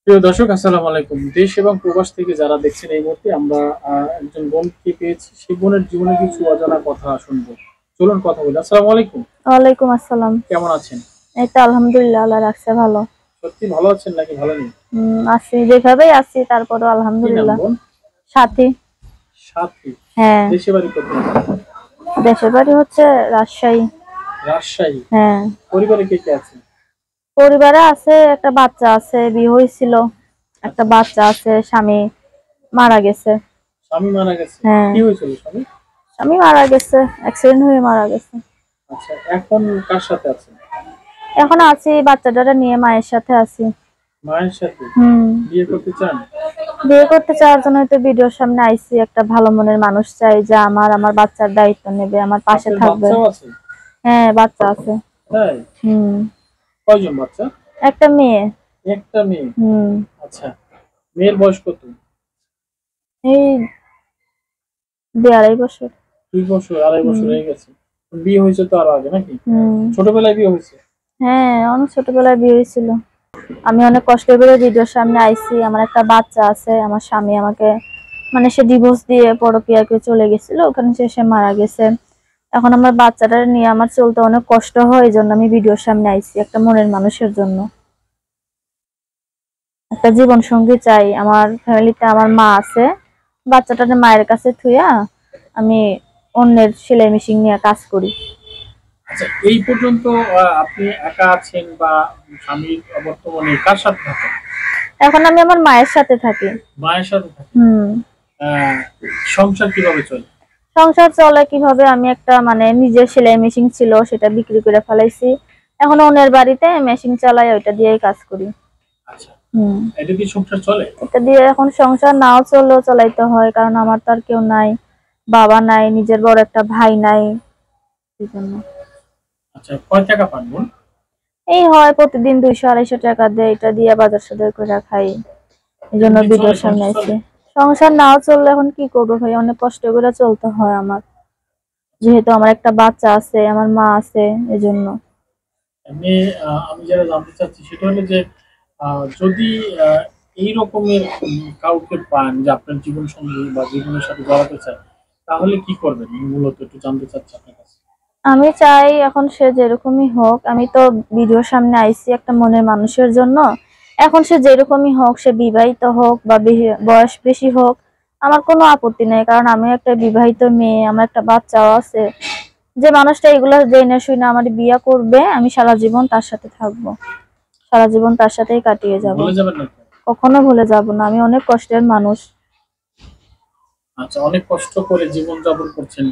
প্রিয় দর্শক, আসসালামু আলাইকুম। দেশ এবং প্রবাস থেকে যারা দেখছেন, এই মুহূর্তে আমরা একজন বোনকে পেয়েছি। সেই বোনের জীবনে কিছু অজানা কথা শুনবো। চলুন কথা বলি। আসসালামু আলাইকুম। ওয়ালাইকুম আসসালাম। কেমন আছেন? এই তো আলহামদুলিল্লাহ, আল্লাহ রাখছে ভালো। সত্যি ভালো আছেন নাকি ভালো নেই? আছি যেভাবেই আছি, তারপরও কি নাম আলহামদুলিল্লাহ। বোন? সাথী। সাথী। হ্যাঁ। দেশে বাড়ি কোথায়? দেশের বাড়ি হচ্ছে রাজশাহী। রাজশাহী। হ্যাঁ। পরিবারে কে কে আছে? পরিবারে আছে, একটা বাচ্চা আছে, বিয়ে হয়েছিল। একটা আচ্ছা। বাচ্চা আছে, স্বামী মারা গেছে। স্বামী মারা গেছে? হ্যাঁ। কি হয়েছিল স্বামী? স্বামী মারা গেছে, অ্যাক্সিডেন্ট হয়ে মারা গেছে। আচ্ছা, এখন কার সাথে আছেন? এখন আছি বাচ্চাটারে নিয়ে, মায়ের সাথে আছি। মায়ের সাথে? হুম। বিয়ে করতে চান? বিয়ে করতে চাওয়ার জন্য তো ভিডিওর সামনে আইছি। একটা ভালো মনের মানুষ চাই, যে আমার বাচ্চার দায়িত্ব নেবে, আমার পাশে আপনার থাকবে। বাচ্চাও আছে? হ্যাঁ, বাচ্চা আছে। তাই? হুম। কয়জন বাচ্চা? একটা মেয়ে। একটা মেয়ে? হুম। আচ্ছা, মেয়ের বয়স কত? এই 2.5 বছর। 2 বছর, 2.5 বছর হুম। হয়ে গেছে। বিয়ে হয়েছে তো আরো আগে নাকি? হুম। ছোটবেলায় বিয়ে হয়েছে? হ্যাঁ, অনেক ছোটবেলায় বিয়ে হয়েছিল। আমি অনেক কষ্ট করে ভিডিওর সামনে আইছি। আমার একটা বাচ্চা আছে। আমার স্বামী আমাকে, মানে সে ডিভোর্স দিয়ে পরকীয়াকে চলে গেছিল, ওখানে সে মারা গেছে। এখন আমার বাচ্চাটা নিয়ে আমার চলতে অনেক কষ্ট হয়, এই জন্য আমি ভিডিওর সামনে আইছি একটা মনের মানুষের জন্য। একটা জীবন সঙ্গী চাই। আমার ফ্যামিলিতে আমার মা আছে, বাচ্চাটাকে মায়ের কাছে থুইয়া আমি অন্যের সেলাই মেশিন নিয়ে কাজ করি। আচ্ছা, এই পর্যন্ত আপনি একা আছেন বা স্বামীর বর্তমানে কার সাথে থাকেন? এখন আমি আমার মায়ের সাথে থাকি। মায়ের সাথে থাকেন? হুম। আহ, সংসার কিভাবে চলে? সংসার চলে কিভাবে, আমি একটা মানে নিজের সেলাই মেশিন ছিল, সেটা বিক্রি করে ফেলাইছি। এখন অন্যের বাড়িতে মেশিন চালাই, ওইটা দিয়েই কাজ করি। আচ্ছা, হুম। এটা দিয়ে সংসার চলে? এটা দিয়ে এখন সংসার নাও চললেও চালাইতে হয়, কারণ আমার তো আর কেউ নাই, বাবা নাই, নিজের বড় একটা ভাই নাই, এই জন্য। আচ্ছা, কয় টাকা পান বোন? এই হয় প্রতিদিন 200-250 টাকা দেয়, এটা দিয়ে বাজার সদাই করে খাই। এই এটা জন্য দিয়ে চলে? ভিডিওর সামনে সংসার আছি। চলে? সংসার নাও চললে এখন কি করবো ভাই, অনেক কষ্ট করে চলতে হয় আমার, যেহেতু আমার একটা বাচ্চা আছে, আমার মা আছে, এই জন্য। এমনি আমি যেটা জানতে চাচ্ছি সেটা হলো যে যদি এই রকমের কাউকে পান যে আপনার জীবন সঙ্গী বা জীবনের সাথে জড়াতে চায়, তাহলে কি করবেন? মূলত একটু জানতে চাচ্ছি আপনার কাছে। আমি চাই এখন সে যেরকমই হোক, আমি তো ভিডিওর সামনে আইছি একটা মনের মানুষের জন্য। এখন সে যেরকমই হোক, সে বিবাহিত হোক বা বয়স বেশি হোক, আমার কোনো আপত্তি নেই, কারণ আমি একটা বিবাহিত মেয়ে, আমার একটা বাচ্চাও আছে। যে মানুষটা এগুলো জেনে শুনে আমার বিয়ে করবে, আমি সারা জীবন তার সাথে থাকবো, সারা জীবন তার সাথেই কাটিয়ে যাব। ভুলে যাবেন না তো? কখনো ভুলে যাব না, আমি অনেক কষ্টের মানুষ। আচ্ছা, অনেক কষ্ট করে জীবন যাপন করছেন,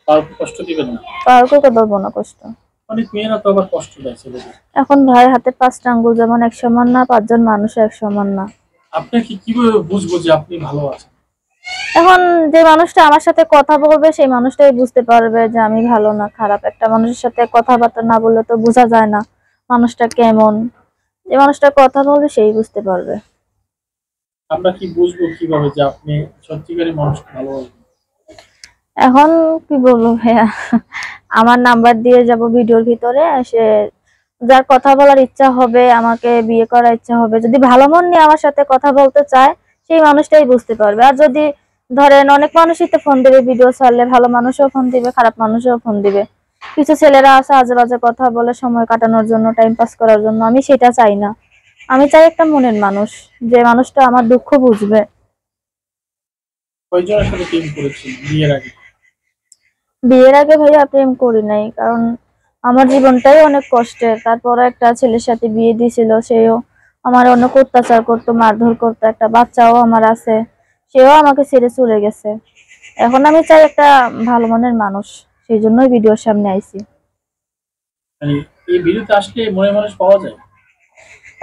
কাউকে কষ্ট দিবেন না। কাউকে দেবো না কষ্ট। অনেক মেয়েরা তো আবার কষ্ট দেয় ছেলেদের। এখন ভাই হাতে 5টা আঙ্গুল যেমন এক সমান না, 5জন মানুষ এক সমান না। আপনাকে কিভাবে বুঝবো যে আপনি ভালো আছেন? এখন যে মানুষটা আমার সাথে কথা বলবে, সেই মানুষটাই বুঝতে পারবে যে আমি ভালো না খারাপ। একটা মানুষের সাথে কথাবার্তা না বললে তো বোঝা যায় না মানুষটা কেমন। যে মানুষটা কথা বলবে সেই বুঝতে পারবে। আমরা কি বুঝবো কিভাবে যে আপনি সত্যিকারই মানুষকে ভালোবাসেন? এখন কি বলবো ভাইয়া, আমার নাম্বার দিয়ে যাব ভিডিওর ভিতরে, সে যার কথা বলার ইচ্ছা হবে, আমাকে বিয়ে করার ইচ্ছা হবে, যদি ভালো মন নিয়ে আমার সাথে কথা বলতে চায়, সেই মানুষটাই বুঝতে পারবে। আর যদি ধরেন অনেক মানুষই তো ফোন দিবে, ভিডিও ছাড়লে ভালো মানুষও ফোন দিবে, খারাপ মানুষও ফোন দিবে। কিছু ছেলেরা আছে আজে বাজে কথা বলে সময় কাটানোর জন্য, টাইম পাস করার জন্য, আমি সেটা চাই না। আমি চাই একটা মনের মানুষ, যে মানুষটা আমার দুঃখ বুঝবে। কয়জনের সাথে প্রেম করেছেন বিয়ের আগে? বিয়ের আগে ভাইয়া প্রেম করি নাই, কারণ আমার জীবনটাই অনেক কষ্টের। তারপরে একটা ছেলের সাথে বিয়ে দিয়েছিল, সেও আমার অনেক অত্যাচার করতো, মারধর করতো, একটা বাচ্চাও আমার আছে, সেও আমাকে ছেড়ে চলে গেছে। এখন আমি চাই একটা ভালো মনের মানুষ, সেই জন্যই ভিডিওর সামনে আইছি। মানে এই ভিডিওতে আসলে মনে মানুষ পাওয়া যায়?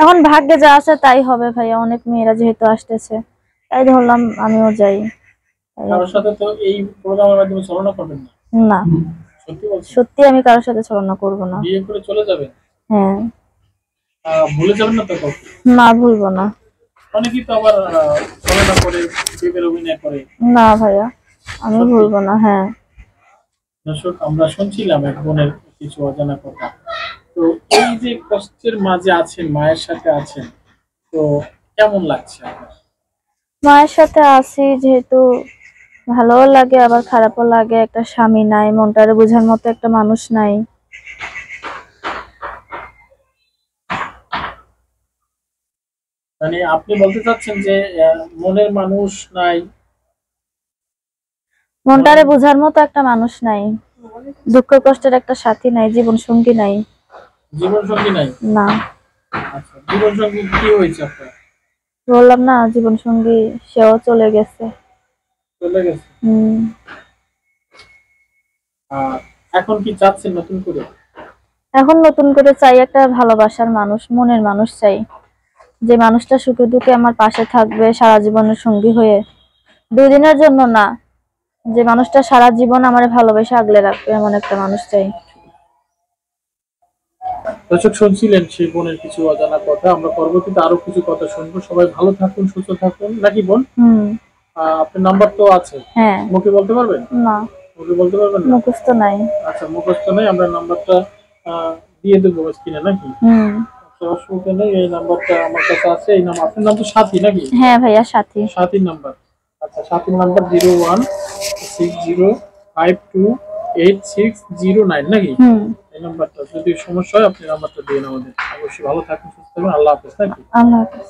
এখন ভাগ্যে যা আছে তাই হবে ভাইয়া, অনেক মেয়েরা যেহেতু আসতেছে, তাই ধরলাম আমিও যাই। তাই আর কারোর কি। সাথে তো এই প্রোগ্রামের মাধ্যমে ছলনা করবেন না? না, সত্যি বলছেন? সত্যি আমি কারোর সাথে ছলনা করবো না। বিয়ে করে চলে যাবেন? হ্যাঁ। ভুলে যাবেন না তো কাউকে? না, ভুলবো না। অনেকেই তো আবার ছলনা করে, প্রেমের অভিনয় করে। না ভাইয়া, আমি সত্যি? ভুলবো না। হ্যাঁ। দর্শক, আমরা শুনছিলাম এক বোনের কিছু অজানা কথা। তো এই যে কষ্টের মাঝে আছেন, মায়ের সাথে আছেন, তো কেমন লাগছে আপনার? মায়ের সাথে আছি যেহেতু ভালোও লাগে আবার খারাপও লাগে, একটা স্বামী নাই, মনটারে বোঝার মতো একটা মানুষ নাই। মানে আপনি বলতে চাচ্ছেন যে মনের মানুষ নাই, মনটারে মনের বোঝার মতো একটা মানুষ নাই, দুঃখ কষ্টের একটা সাথী নাই, জীবন সঙ্গী নাই। জীবন সঙ্গী নাই। না, আচ্ছা, জীবন সঙ্গী কি হয়েছে আপনার? বললাম না জীবন সঙ্গী সেও চলে গেছে। চলে গেছে। হম। আর এখন কি চাচ্ছেন নতুন করে? এখন নতুন করে চাই একটা ভালোবাসার মানুষ, মনের মানুষ চাই, যে মানুষটা সুখে দুঃখে আমার পাশে থাকবে সারা জীবনের সঙ্গী হয়ে। 2 দিনের জন্য না, যে মানুষটা সারা জীবন আমার ভালোবেসে আগলে রাখবে, এমন একটা মানুষ চাই। দর্শক, শুনছিলেন সেই বোনের কিছু অজানা কথা। আমরা পরবর্তীতে আরো কিছু কথা শুনবো। সবাই ভালো থাকুন, সুস্থ থাকুন, নাকি বোন? হুম। আপনার নাম্বার তো আছে, হ্যাঁ। মুখে বলতে পারবেন? না, মুখে বলতে পারবেন না? মুখস্থ নাই। আচ্ছা, মুখস্থ নেই, আমরা নাম্বারটা দিয়ে দেবো স্ক্রিনে, নাকি? হুম। আচ্ছা, অসুবিধা নেই, এই নাম্বারটা আমার কাছে আছে। এই নাম্বার, আপনার নাম তো সাথী নাকি? হ্যাঁ ভাইয়া, সাথী। সাথীর নাম্বার। আচ্ছা, সাথীর নাম্বার 0160528609, নাকি? হুম। এই নাম্বারটা, যদি সমস্যা হয় আপনি নাম্বারটা দিন আমাদের। অবশ্যই ভালো থাকুন, সুস্থ থাকুন, আল্লাহ হাফেজ, নাকি? আল্লাহ হাফেজ।